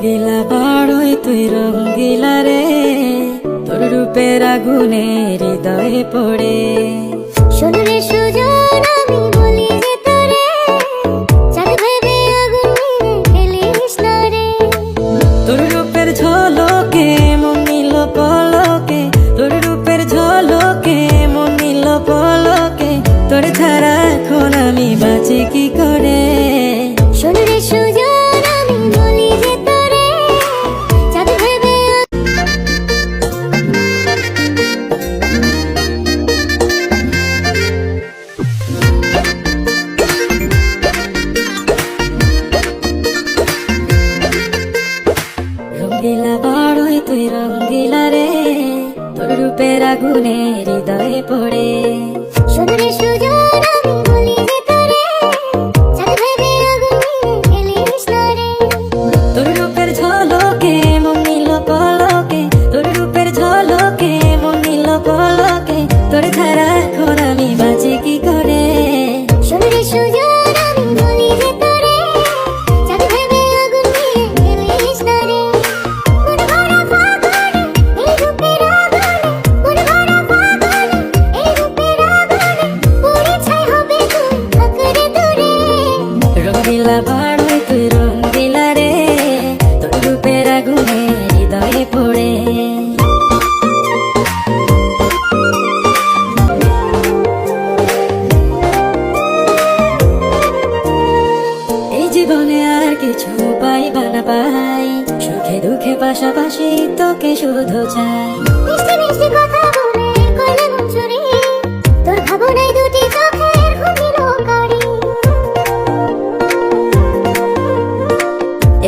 রঙ্গিলা বাড়ই তুই রঙ্গিলা রে, তোর রূপের আগুনে হৃদয়ে পড়ে। শোন রে সুজন আমি বলি যে তোরে, চাঁদ ভেবে আগুন নিয়ে ফেলিস না রে। তোর রূপের ঝলকে মন নিল পলকে, তোর রূপের ঝলকে মন নিল পলকে, তোর ছাড়া এখন আমি বাঁচি কি করে। শোন রে সুজন আমি বলি যে তোরে, চাঁদ ভেবে রঙ্গিলা বাড়ই তুই রঙ্গিলা রে, তোর রূপের আগুনে হৃদয়ে পড়ে। শোন রে সুজন আমি বলি যে তোরে, চাঁদ ভেবে আগুন নিয়ে ফেলিস না রে। তোর রূপের ঝলকে মন নিল পলকে, তোর রূপের ঝলকে মন নিল পলকে, তোর ছাড়া এখন আমি বাঁচি কি করে। শোন রে সুজন আমি বলি যে তোরে, চাঁদ ভেবে আগুন নিয়ে ফেলিস না রে। মন ভরা ফাগুনে এই রূপের আগুনে, মন ভরা ফাগুনে এই রূপের আগুনে, পুড়ে ছাই হবে তুই আঁকড়ে দূরে। রঙ্গিলা বাড়ই তুই রঙ্গিলা রে, তোর রূপের আগুনে হৃদয়ে পড়ে। এই জীবনে আর কিছু পাইবা না পাই, সুখে দুঃখে পাশাপাশি তোকে শুধু চাই। মিষ্টি মিষ্টি কথা বলে করলে মন চুরি, তোর ভাবনায় দুটি চোখের ঘুমিল কারি।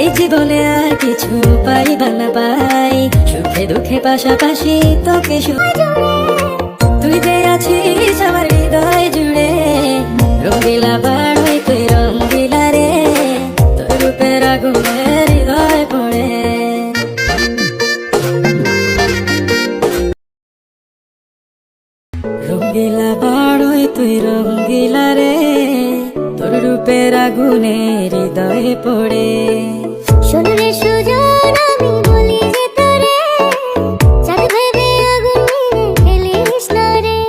এই জীবনে আর কিছু পাইবা না পাই, সুখে দুঃখে পাশাপাশি তোকে তুই যে আছিস আমার হৃদয় জুড়ে। রঙ্গিলা বাড়ই তুই রঙ্গিলা রে, তোর রূপের আগুনে হৃদয় পড়ে। রঙ্গিলা বাড়ই তুই রঙ্গিলা রে, তোর রূপের আগুনে হৃদয়ে পড়ে। শোন রে সুজন আমি বলি যে তোরে, চাঁদ ভেবে আগুন নিয়ে ফেলিস না রে।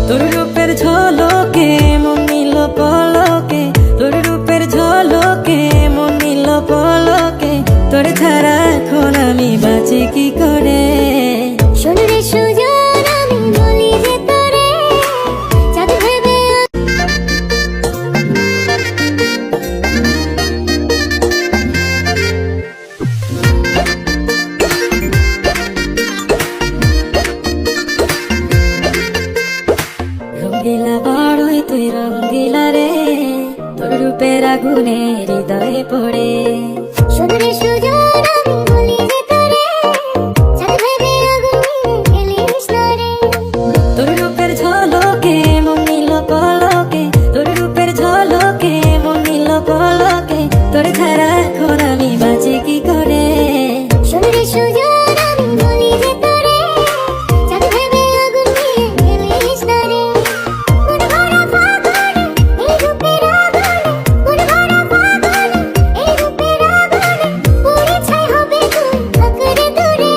তোর রূপের ঝলকে মন নিল পলকে, তোর রূপের ঝলকে মন নিল পলকে, তোর ছাড়া এখন আমি বাঁচি কি করে। শোন রে সুজন আমি বলি যে তোরে, চাঁদ ভেবে রঙ্গিলা বাড়ই তুই রঙ্গিলা রে, তোর রূপের আগুনে হৃদয়ে পড়ে। শোন রে সুজন আমি বলি যে তোরে, চাঁদ ভেবে আগুন নিয়ে ফেলিস না রে। তোর রূপের ঝলকে মন নিল পলকে, তোর রূপের ঝলকে মন নিল পলকে, তোর ছাড়া এখন আমি বাঁচি কি করে। শোন রে সুজন আমি বলি যে তোরে, চাঁদ ভেবে আগুন নিয়ে ফেলিস না রে। মন ভরা ফাগুনে এই রূপের আগুনে, মন ভরা ফাগুনে এই রূপের আগুনে, পুড়ে ছাই হবে তুই আঁকড়ে দূরে।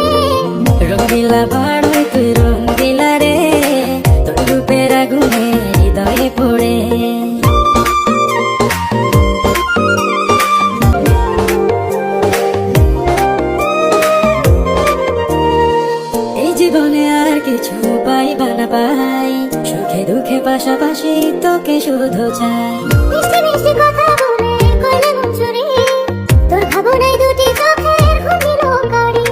রঙ্গিলা বাড়ই তুই রঙ্গিলা রে, তোর রূপের আগুনে হৃদয়ে পড়ে। এই জীবনে আর কিছু পাইবা না পাই, সুখে দুঃখে পাশাপাশি তোকে শুধু চাই। মিষ্টি মিষ্টি কথা বলে করলে মন চুরি, তোর ভাবনায় দুটি চোখের ঘুমিল কারি।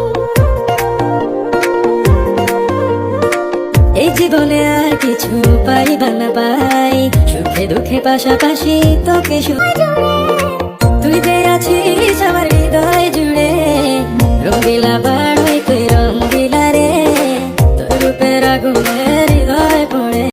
এই জীবনে আর কিছু পাইবা না পাই, সুখে দুঃখে পাশাপাশি তোকে জুড়ে